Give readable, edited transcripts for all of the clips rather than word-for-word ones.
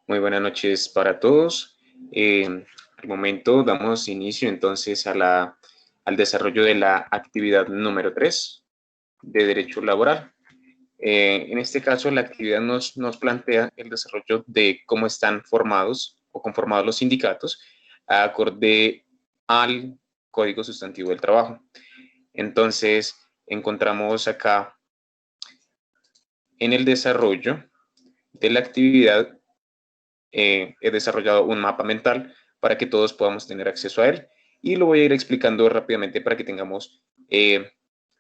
Muy buenas noches para todos. Al momento damos inicio entonces al desarrollo de la actividad número 3 de Derecho Laboral. En este caso, la actividad nos plantea el desarrollo de cómo están formados o conformados los sindicatos acorde al Código Sustantivo del Trabajo. Entonces, encontramos acá en el desarrollo de la actividad he desarrollado un mapa mental para que todos podamos tener acceso a él y lo voy a ir explicando rápidamente para que tengamos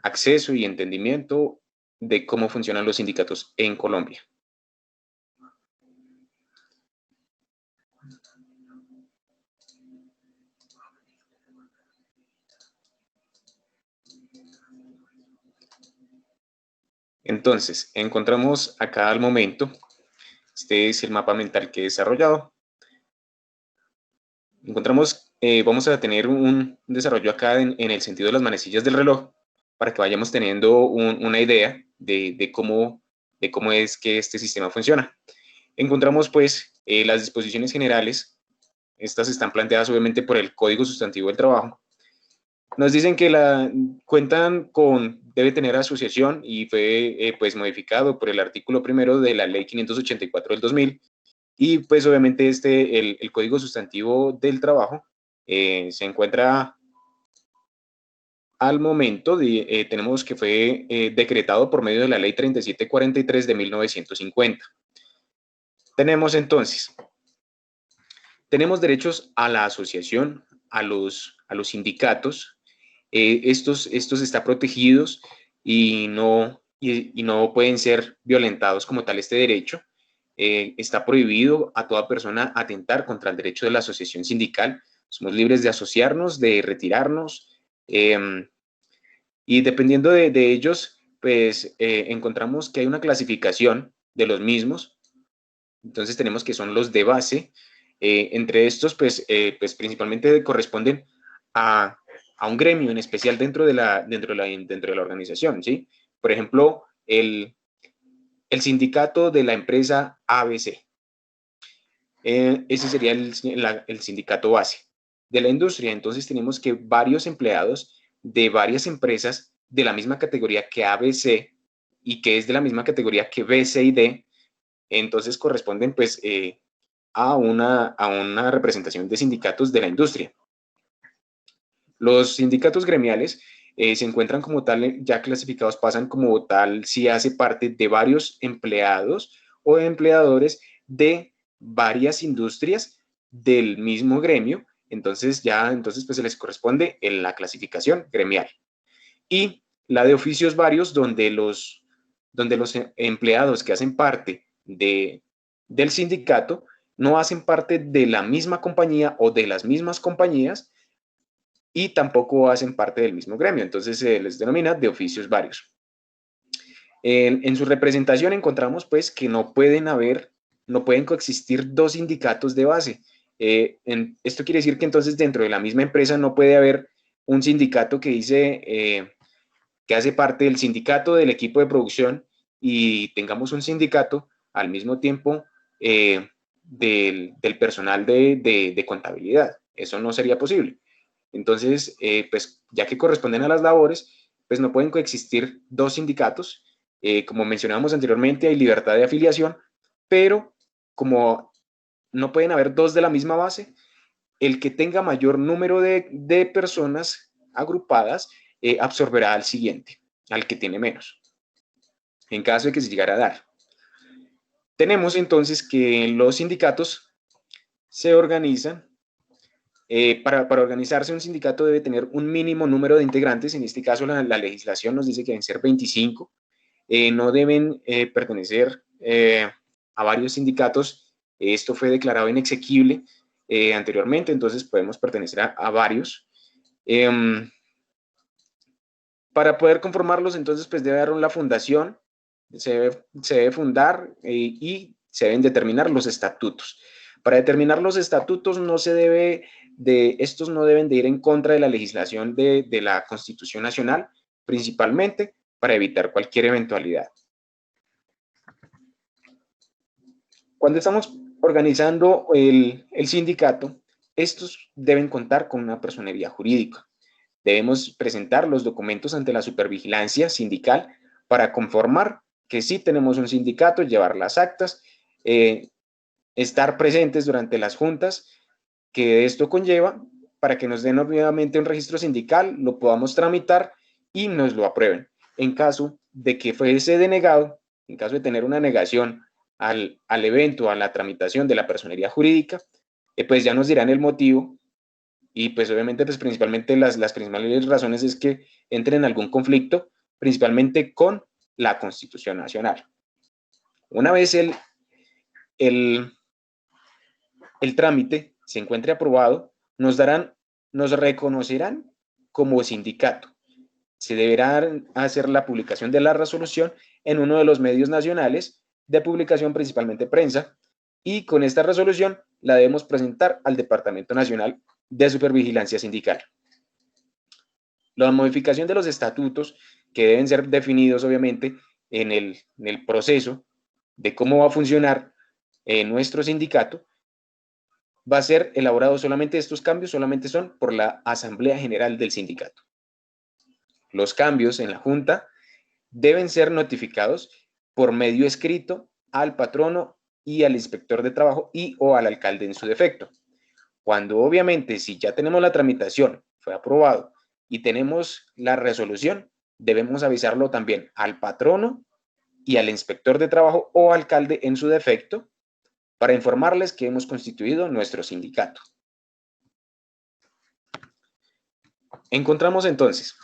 acceso y entendimiento de cómo funcionan los sindicatos en Colombia. Entonces, encontramos acá al momento, este es el mapa mental que he desarrollado. Encontramos, vamos a tener un desarrollo acá en el sentido de las manecillas del reloj para que vayamos teniendo una idea de cómo es que este sistema funciona. Encontramos pues las disposiciones generales, estas están planteadas obviamente por el Código Sustantivo del Trabajo. Nos dicen que debe tener asociación y fue pues modificado por el artículo primero de la Ley 584 del 2000 y pues obviamente el Código Sustantivo del Trabajo se encuentra al momento, tenemos que fue decretado por medio de la Ley 3743 de 1950. Tenemos entonces, tenemos derechos a la asociación, a los sindicatos, estos están protegidos y no pueden ser violentados como tal este derecho. Está prohibido a toda persona atentar contra el derecho de la asociación sindical. Somos libres de asociarnos, de retirarnos, y dependiendo de ellos, pues encontramos que hay una clasificación de los mismos. Entonces tenemos que son los de base. Entre estos, pues principalmente corresponden a, un gremio en especial dentro de la organización, ¿sí? Por ejemplo, el sindicato de la empresa ABC. Ese sería el sindicato base de la industria. Entonces tenemos que varios empleados de varias empresas de la misma categoría que ABC y que es de la misma categoría que B, C y D, entonces corresponden pues a una representación de sindicatos de la industria. Los sindicatos gremiales se encuentran como tal, ya clasificados, pasan como tal si hace parte de varios empleados o empleadores de varias industrias del mismo gremio, entonces pues se les corresponde en la clasificación gremial. Y la de oficios varios, donde los empleados que hacen parte del sindicato no hacen parte de la misma compañía o de las mismas compañías y tampoco hacen parte del mismo gremio, entonces se les denomina de oficios varios. En su representación encontramos pues que no pueden coexistir dos sindicatos de base. Esto quiere decir que entonces dentro de la misma empresa no puede haber un sindicato que dice que hace parte del sindicato del equipo de producción y tengamos un sindicato al mismo tiempo del personal de contabilidad. Eso no sería posible. Entonces, pues ya que corresponden a las labores, pues no pueden coexistir dos sindicatos. Como mencionábamos anteriormente, hay libertad de afiliación, pero como no pueden haber dos de la misma base, el que tenga mayor número de personas agrupadas absorberá al siguiente, al que tiene menos, en caso de que se llegara a dar. Tenemos entonces que los sindicatos se organizan. Para organizarse un sindicato debe tener un mínimo número de integrantes, en este caso la legislación nos dice que deben ser 25, no deben pertenecer a varios sindicatos, esto fue declarado inexequible anteriormente, entonces podemos pertenecer a varios. Para poder conformarlos, entonces, pues debe haber una fundación, se debe fundar y se deben determinar los estatutos. Para determinar los estatutos estos no deben de ir en contra de la legislación de la Constitución Nacional, principalmente para evitar cualquier eventualidad. Cuando estamos organizando el sindicato, estos deben contar con una personería jurídica. Debemos presentar los documentos ante la supervigilancia sindical para conformar que sí tenemos un sindicato, llevar las actas, estar presentes durante las juntas que esto conlleva para que nos den nuevamente un registro sindical, lo podamos tramitar y nos lo aprueben. En caso de que fuese denegado, en caso de tener una negación al evento, a la tramitación de la personería jurídica, pues ya nos dirán el motivo y pues obviamente pues principalmente las principales razones es que entre en algún conflicto, principalmente con la Constitución Nacional. Una vez el, el trámite se encuentre aprobado, nos reconocerán como sindicato. Se deberá hacer la publicación de la resolución en uno de los medios nacionales de publicación, principalmente prensa, y con esta resolución la debemos presentar al Departamento Nacional de Supervigilancia Sindical. La modificación de los estatutos, que deben ser definidos obviamente en el proceso de cómo va a funcionar nuestro sindicato, va a ser elaborado solamente, estos cambios solamente son por la Asamblea General del Sindicato. Los cambios en la Junta deben ser notificados por medio escrito al patrono y al inspector de trabajo y o al alcalde en su defecto. Cuando obviamente si ya tenemos la tramitación, fue aprobado y tenemos la resolución, debemos avisarlo también al patrono y al inspector de trabajo o alcalde en su defecto para informarles que hemos constituido nuestro sindicato. Encontramos entonces,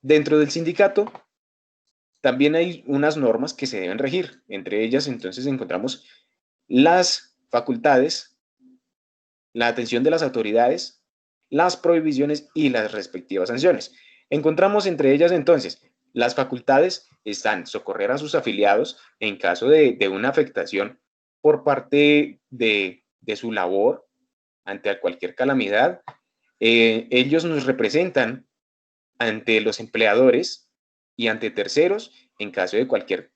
dentro del sindicato también hay unas normas que se deben regir. Entre ellas entonces encontramos las facultades, la atención de las autoridades, las prohibiciones y las respectivas sanciones. Encontramos entre ellas entonces las facultades están socorrer a sus afiliados en caso de una afectación por parte de su labor ante cualquier calamidad. Ellos nos representan ante los empleadores y ante terceros en caso de cualquier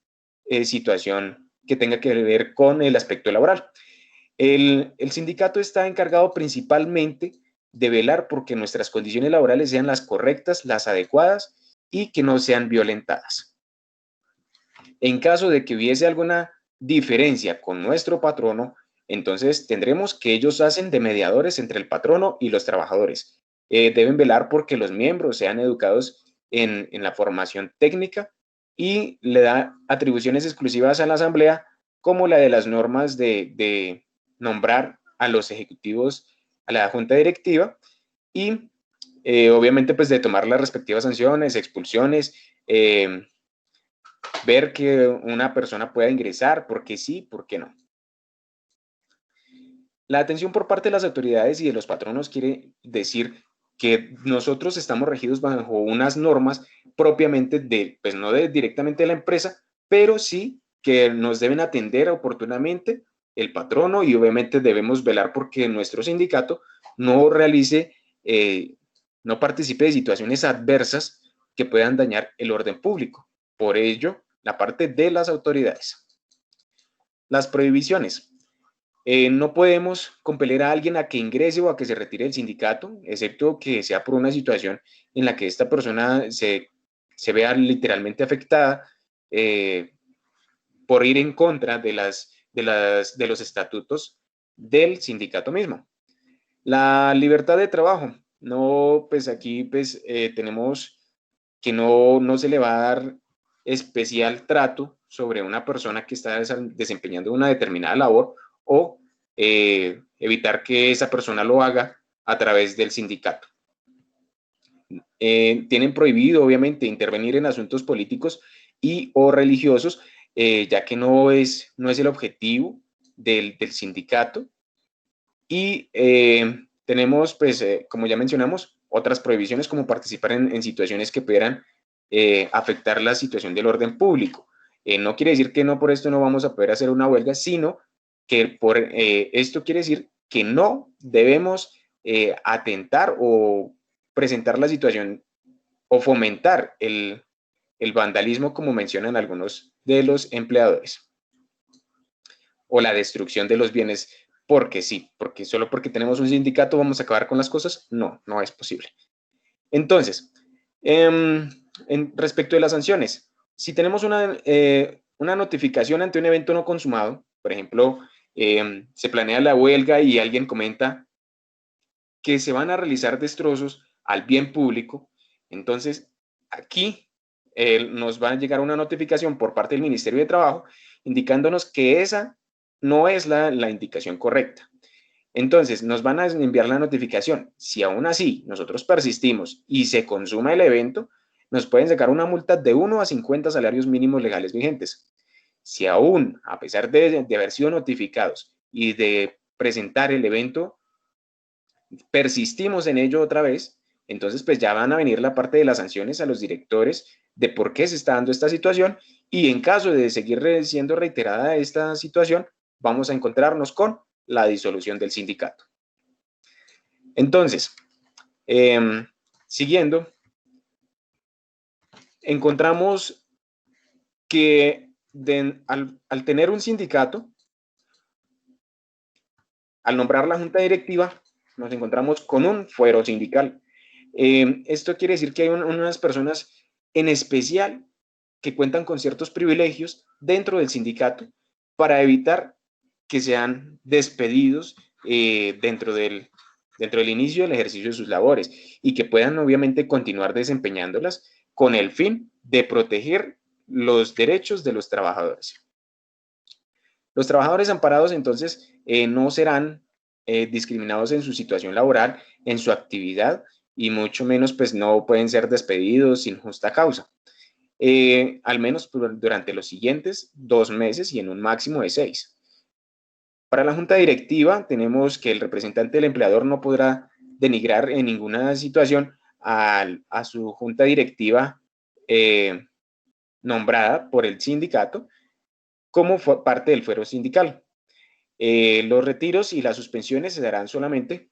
situación que tenga que ver con el aspecto laboral. El sindicato está encargado principalmente de velar porque nuestras condiciones laborales sean las correctas, las adecuadas y que no sean violentadas. En caso de que hubiese alguna diferencia con nuestro patrono, entonces tendremos que ellos hacen de mediadores entre el patrono y los trabajadores. Deben velar porque los miembros sean educados en la formación técnica y le da atribuciones exclusivas a la asamblea como la de las normas de nombrar a los ejecutivos a la junta directiva y obviamente pues de tomar las respectivas sanciones, expulsiones, ver que una persona pueda ingresar, porque sí, porque no. La atención por parte de las autoridades y de los patronos quiere decir que nosotros estamos regidos bajo unas normas propiamente pues no directamente de la empresa, pero sí que nos deben atender oportunamente el patrono y obviamente debemos velar porque nuestro sindicato no realice, no participe de situaciones adversas que puedan dañar el orden público. Por ello, la parte de las autoridades. Las prohibiciones. No podemos compeler a alguien a que ingrese o a que se retire del sindicato, excepto que sea por una situación en la que esta persona se vea literalmente afectada por ir en contra de los estatutos del sindicato mismo. La libertad de trabajo. No, pues aquí pues tenemos que no se le va a dar especial trato sobre una persona que está desempeñando una determinada labor o evitar que esa persona lo haga a través del sindicato. Tienen prohibido, obviamente, intervenir en asuntos políticos y o religiosos, ya que no es el objetivo del sindicato. Y tenemos, pues, como ya mencionamos, otras prohibiciones como participar en situaciones que pudieran afectar la situación del orden público. No quiere decir que no por esto no vamos a poder hacer una huelga, sino que por esto quiere decir que no debemos atentar o presentar la situación o fomentar el vandalismo como mencionan algunos de los empleadores. o la destrucción de los bienes porque sí, porque solo porque tenemos un sindicato vamos a acabar con las cosas. No, no es posible. Entonces, respecto de las sanciones, si tenemos una notificación ante un evento no consumado, por ejemplo, se planea la huelga y alguien comenta que se van a realizar destrozos al bien público, entonces aquí nos va a llegar una notificación por parte del Ministerio de Trabajo indicándonos que esa no es la indicación correcta. Entonces, nos van a enviar la notificación. Si aún así nosotros persistimos y se consuma el evento, nos pueden sacar una multa de 1 a 50 salarios mínimos legales vigentes. Si aún, a pesar de haber sido notificados y de presentar el evento, persistimos en ello otra vez, entonces pues ya van a venir la parte de las sanciones a los directores de por qué se está dando esta situación y en caso de seguir siendo reiterada esta situación, vamos a encontrarnos con la disolución del sindicato. Entonces, siguiendo, encontramos que al tener un sindicato, al nombrar la junta directiva, nos encontramos con un fuero sindical. Esto quiere decir que hay unas personas en especial que cuentan con ciertos privilegios dentro del sindicato para evitar que sean despedidos dentro del inicio del ejercicio de sus labores y que puedan obviamente continuar desempeñándolas con el fin de proteger los derechos de los trabajadores. Los trabajadores amparados entonces no serán discriminados en su situación laboral, en su actividad y mucho menos pues no pueden ser despedidos sin justa causa. Al menos durante los siguientes 2 meses y en un máximo de 6. Para la junta directiva tenemos que el representante del empleador no podrá denigrar en ninguna situación a su junta directiva nombrada por el sindicato como parte del fuero sindical. Los retiros y las suspensiones se darán solamente,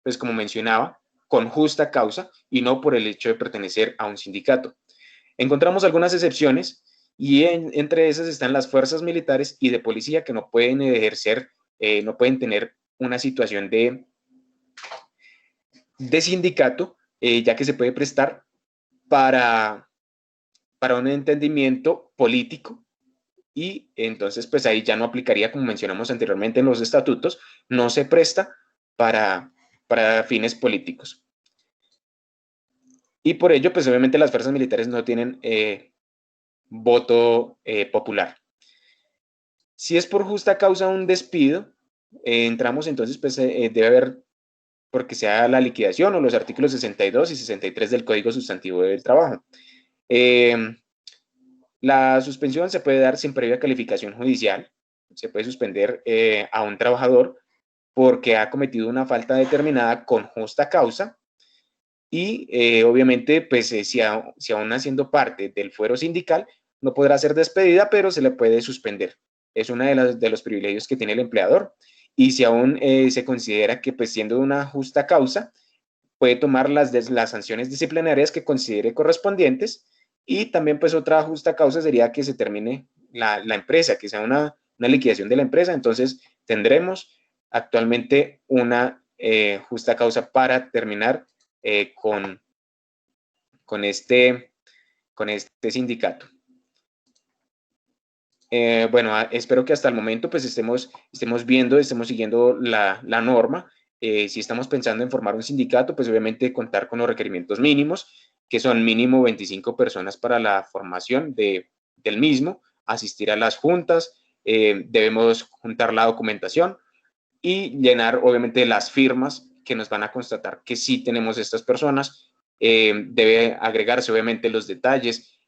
pues como mencionaba, con justa causa y no por el hecho de pertenecer a un sindicato. Encontramos algunas excepciones y entre esas están las fuerzas militares y de policía que no pueden ejercer, no pueden tener una situación de sindicato, ya que se puede prestar para un entendimiento político y entonces pues ahí ya no aplicaría, como mencionamos anteriormente en los estatutos, no se presta para fines políticos. Y por ello pues obviamente las fuerzas militares no tienen voto popular. Si es por justa causa un despido, entramos entonces pues debe haber porque sea la liquidación o los artículos 62 y 63 del Código Sustantivo del Trabajo. La suspensión se puede dar sin previa calificación judicial. Se puede suspender a un trabajador porque ha cometido una falta determinada con justa causa y obviamente, pues si aún siendo parte del fuero sindical, no podrá ser despedida, pero se le puede suspender. Es uno de los privilegios que tiene el empleador. Y si aún se considera que, pues siendo una justa causa, puede tomar las sanciones disciplinarias que considere correspondientes y también pues otra justa causa sería que se termine la empresa, que sea una liquidación de la empresa. Entonces tendremos actualmente una justa causa para terminar con, con, este, con este sindicato. Bueno, espero que hasta el momento pues estemos viendo, estemos siguiendo la norma. Si estamos pensando en formar un sindicato, pues obviamente contar con los requerimientos mínimos, que son mínimo 25 personas para la formación del mismo, asistir a las juntas, debemos juntar la documentación y llenar obviamente las firmas que nos van a constatar que sí tenemos estas personas. Debe agregarse obviamente los detalles,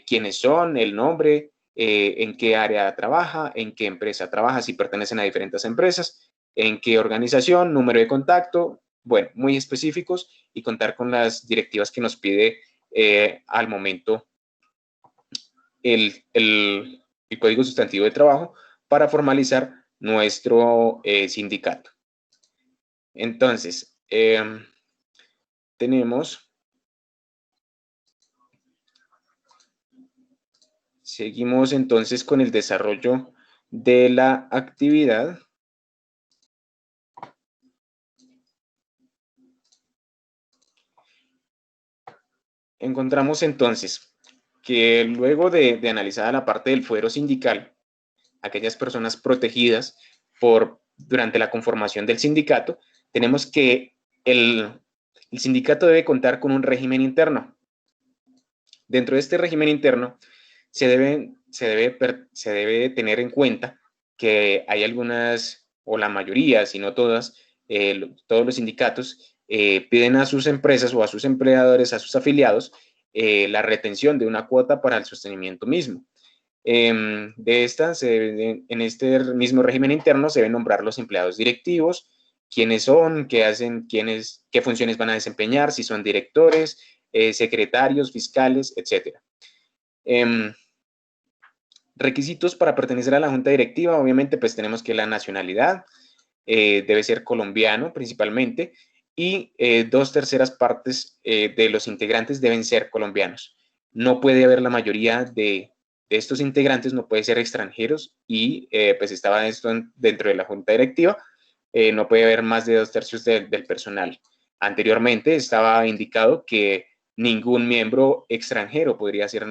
quiénes son, el nombre, en qué área trabaja, en qué empresa trabaja, si pertenecen a diferentes empresas, en qué organización, número de contacto, bueno, muy específicos y contar con las directivas que nos pide al momento el Código Sustantivo de Trabajo para formalizar nuestro sindicato. Entonces, seguimos entonces con el desarrollo de la actividad encontramos entonces que luego de analizada la parte del fuero sindical, aquellas personas protegidas durante la conformación del sindicato, tenemos que el sindicato debe contar con un régimen interno. Dentro de este régimen interno se debe tener en cuenta que hay algunas, o la mayoría, si no todas, todos los sindicatos piden a sus empresas o a sus empleadores, a sus afiliados, la retención de una cuota para el sostenimiento mismo. En este mismo régimen interno se deben nombrar los empleados directivos, quiénes son, qué hacen, qué funciones van a desempeñar, si son directores, secretarios, fiscales, etc. Requisitos para pertenecer a la junta directiva, obviamente pues tenemos que la nacionalidad, debe ser colombiano principalmente, y 2/3 partes de los integrantes deben ser colombianos. No puede haber la mayoría de estos integrantes, no puede ser extranjeros, y pues estaba esto dentro de la junta directiva, no puede haber más de 2/3 del personal. Anteriormente estaba indicado que ningún miembro extranjero podría ser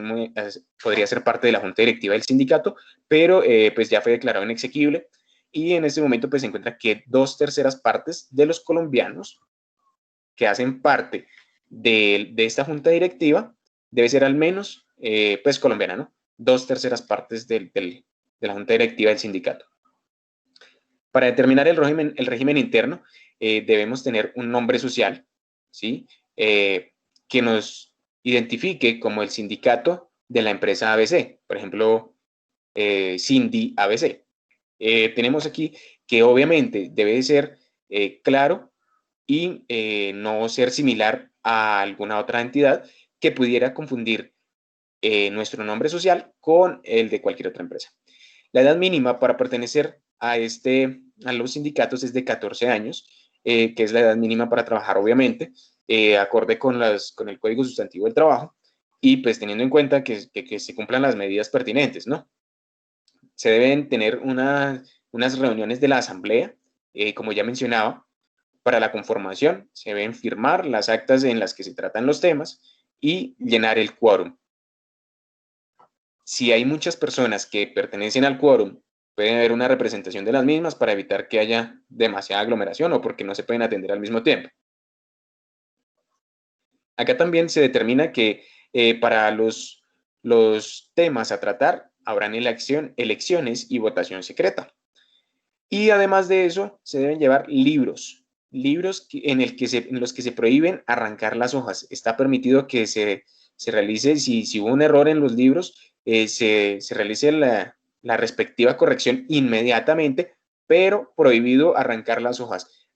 parte de la junta directiva del sindicato, pero pues ya fue declarado inexequible, y en este momento pues se encuentra que 2/3 partes de los colombianos que hacen parte de esta junta directiva debe ser al menos pues colombiana, ¿no? 2/3 partes de la junta directiva del sindicato. Para determinar el régimen interno, debemos tener un nombre social, ¿sí? Que nos identifique como el sindicato de la empresa ABC, por ejemplo, Cindy ABC. Tenemos aquí que obviamente debe ser claro y no ser similar a alguna otra entidad que pudiera confundir nuestro nombre social con el de cualquier otra empresa. La edad mínima para pertenecer a los sindicatos es de 14 años, que es la edad mínima para trabajar, obviamente, acorde con el Código Sustantivo del Trabajo, y pues teniendo en cuenta que se cumplan las medidas pertinentes, ¿no? Se deben tener unas reuniones de la asamblea, como ya mencionaba, para la conformación. Se deben firmar las actas en las que se tratan los temas y llenar el quórum. Si hay muchas personas que pertenecen al quórum, puede haber una representación de las mismas para evitar que haya demasiada aglomeración o porque no se pueden atender al mismo tiempo. Acá también se determina que para los temas a tratar habrán elecciones y votación secreta. Y además de eso, se deben llevar libros en los que se prohíben arrancar las hojas. Está permitido que se realice, si hubo un error en los libros, se realice la respectiva corrección inmediatamente, pero prohibido arrancar las hojas.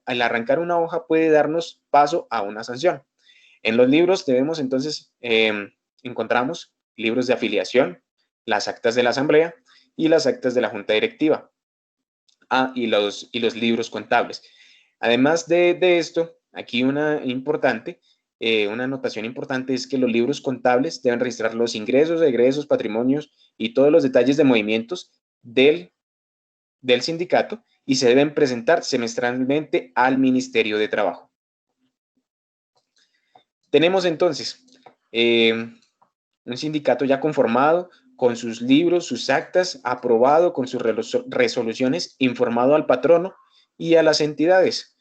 Al arrancar una hoja puede darnos paso a una sanción. En los libros debemos entonces, encontramos libros de afiliación, las actas de la asamblea y las actas de la junta directiva. Y los libros contables. Además de esto, aquí una anotación importante es que los libros contables deben registrar los ingresos, egresos, patrimonios y todos los detalles de movimientos del sindicato, y se deben presentar semestralmente al Ministerio de Trabajo. Tenemos entonces un sindicato ya conformado, con sus libros, sus actas, aprobado con sus resoluciones, informado al patrono y a las entidades.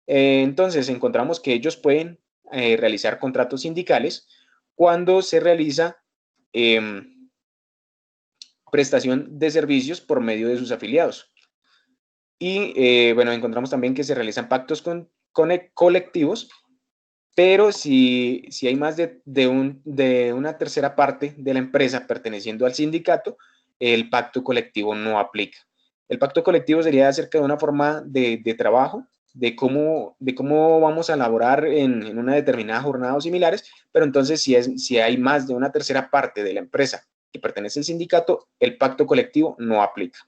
Entonces, encontramos que ellos pueden realizar contratos sindicales cuando se realiza prestación de servicios por medio de sus afiliados. Y bueno, encontramos también que se realizan pactos colectivos, pero si hay más de una tercera parte de la empresa perteneciendo al sindicato, el pacto colectivo no aplica. El pacto colectivo sería acerca de una forma de trabajo, de cómo vamos a elaborar en una determinada jornada o similares, pero entonces si hay más de una tercera parte de la empresa que pertenece al sindicato, el pacto colectivo no aplica.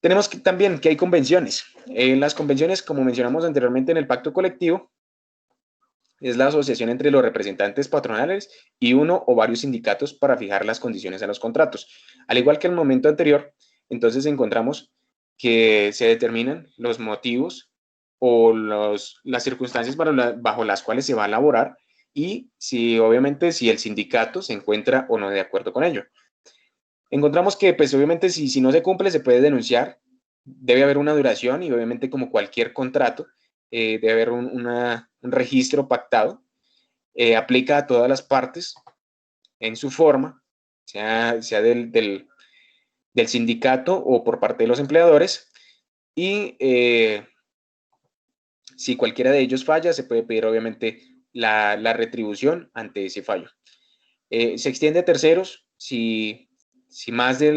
Tenemos también que hay convenciones. Las convenciones, como mencionamos anteriormente en el pacto colectivo, es la asociación entre los representantes patronales y uno o varios sindicatos para fijar las condiciones a los contratos. Al igual que el momento anterior, entonces encontramos que se determinan los motivos o las circunstancias bajo las cuales se va a elaborar y si obviamente si el sindicato se encuentra o no de acuerdo con ello. Encontramos que pues obviamente si no se cumple se puede denunciar, debe haber una duración y obviamente como cualquier contrato debe haber un registro pactado, aplica a todas las partes en su forma, sea del sindicato o por parte de los empleadores y si cualquiera de ellos falla se puede pedir obviamente la retribución ante ese fallo. Se extiende a terceros si más de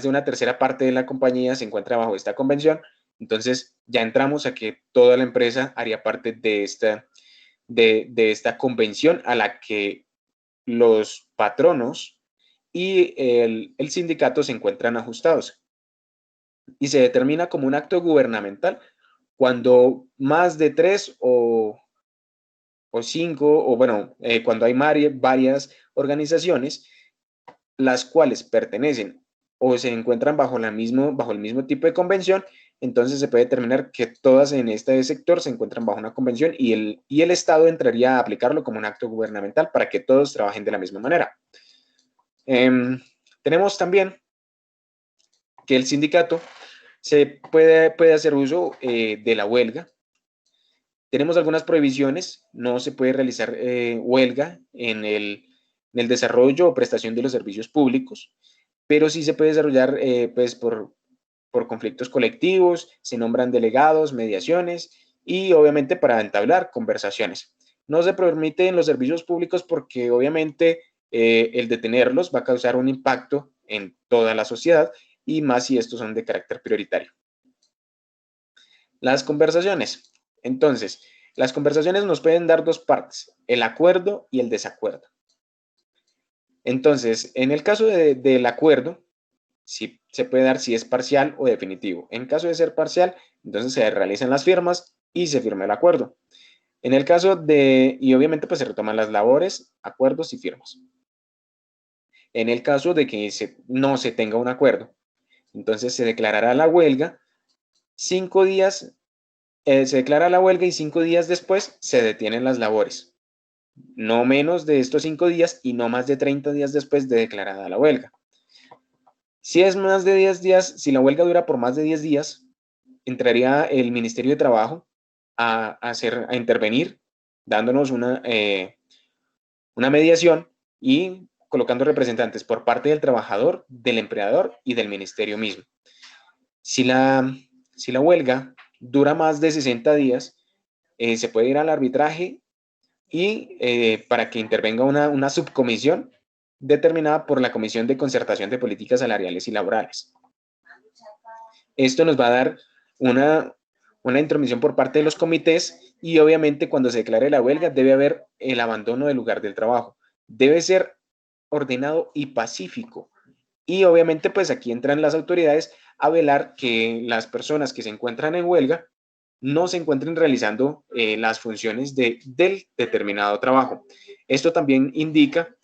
una tercera parte de la compañía se encuentra bajo esta convención, entonces ya entramos a que toda la empresa haría parte de esta convención a la que los patronos y el sindicato se encuentran ajustados. Y se determina como un acto gubernamental cuando más de 3 o 5, o bueno, cuando hay varias organizaciones las cuales pertenecen o se encuentran bajo el mismo tipo de convención, entonces se puede determinar que todas en este sector se encuentran bajo una convención y el Estado entraría a aplicarlo como un acto gubernamental para que todos trabajen de la misma manera. Tenemos también que el sindicato se puede hacer uso de la huelga. Tenemos algunas prohibiciones, no se puede realizar huelga en el desarrollo o prestación de los servicios públicos, pero sí se puede desarrollar pues por conflictos colectivos, se nombran delegados, mediaciones y obviamente para entablar conversaciones. No se permite en los servicios públicos porque obviamente el detenerlos va a causar un impacto en toda la sociedad y más si estos son de carácter prioritario. Las conversaciones. Entonces, las conversaciones nos pueden dar dos partes, el acuerdo y el desacuerdo. Entonces, en el caso del acuerdo, sí se puede dar si es parcial o definitivo. En caso de ser parcial, entonces se realizan las firmas y se firma el acuerdo. En el caso y obviamente pues se retoman las labores, acuerdos y firmas. En el caso de que no se tenga un acuerdo, entonces se declarará la huelga 5 días, se declara la huelga y 5 días después se detienen las labores. No menos de estos 5 días y no más de 30 días después de declarada la huelga. Si es más de 10 días, si la huelga dura por más de 10 días, entraría el Ministerio de Trabajo a intervenir, dándonos una mediación y colocando representantes por parte del trabajador, del empleador y del ministerio mismo. Si la huelga dura más de 60 días, se puede ir al arbitraje y para que intervenga una subcomisión determinada por la Comisión de Concertación de Políticas Salariales y Laborales. Esto nos va a dar una intromisión por parte de los comités y obviamente cuando se declare la huelga debe haber el abandono del lugar del trabajo. Debe ser ordenado y pacífico. Y obviamente pues aquí entran las autoridades a velar que las personas que se encuentran en huelga no se encuentren realizando las funciones del determinado trabajo. Esto también indica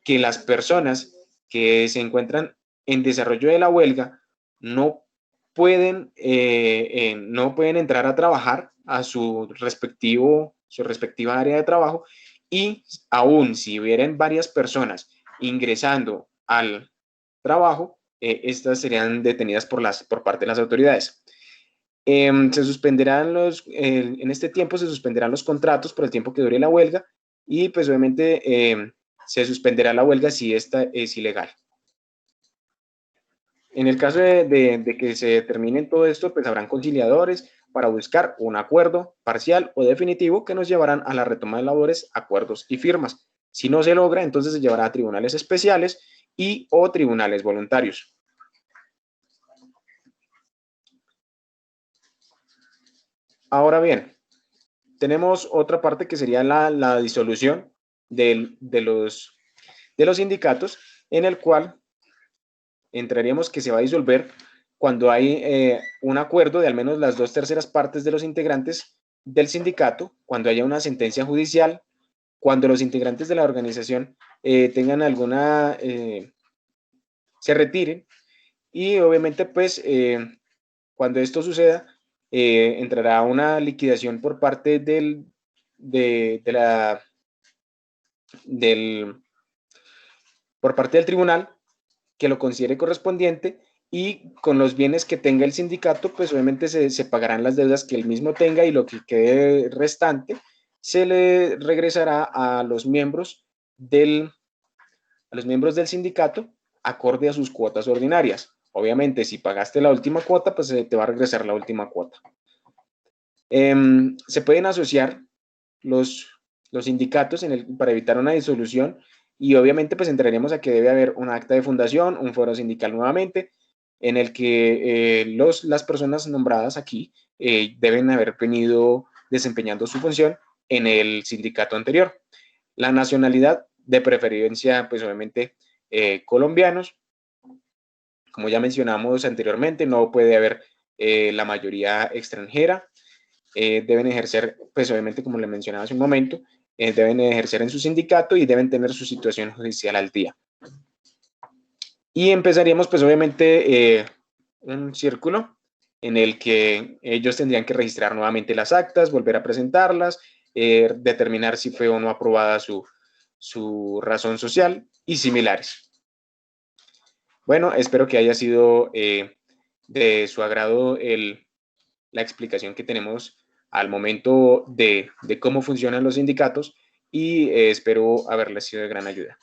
que las personas que se encuentran en desarrollo de la huelga no no pueden entrar a trabajar a su respectiva área de trabajo y aún si hubieran varias personas ingresando al trabajo, estas serían detenidas por parte de las autoridades. Se suspenderán en este tiempo se suspenderán los contratos por el tiempo que dure la huelga y pues obviamente se suspenderá la huelga si esta es ilegal. En el caso de que se determine todo esto, pues habrán conciliadores para buscar un acuerdo parcial o definitivo que nos llevarán a la retoma de labores, acuerdos y firmas. Si no se logra, entonces se llevará a tribunales especiales y o tribunales voluntarios. Ahora bien, tenemos otra parte que sería la disolución de los sindicatos, en el cual entraríamos que se va a disolver cuando hay un acuerdo de al menos las 2/3 partes de los integrantes del sindicato, cuando haya una sentencia judicial, cuando los integrantes de la organización tengan alguna, se retiren y obviamente pues cuando esto suceda, entrará una liquidación por parte del, por parte del tribunal que lo considere correspondiente y con los bienes que tenga el sindicato, pues obviamente se pagarán las deudas que él mismo tenga y lo que quede restante se le regresará a los miembros del sindicato acorde a sus cuotas ordinarias. Obviamente, si pagaste la última cuota, pues se te va a regresar la última cuota. Se pueden asociar los, los sindicatos para evitar una disolución y obviamente pues entraremos a que debe haber un acta de fundación, un foro sindical nuevamente, en el que las personas nombradas aquí deben haber venido desempeñando su función en el sindicato anterior. La nacionalidad, de preferencia, pues obviamente colombianos. Como ya mencionamos anteriormente, no puede haber la mayoría extranjera. Deben ejercer, pues obviamente, como le mencionaba hace un momento, deben ejercer en su sindicato y deben tener su situación judicial al día. Y empezaríamos, pues obviamente, un círculo en el que ellos tendrían que registrar nuevamente las actas, volver a presentarlas, determinar si fue o no aprobada su razón social y similares. Bueno, espero que haya sido de su agrado la explicación que tenemos al momento de cómo funcionan los sindicatos y espero haberles sido de gran ayuda.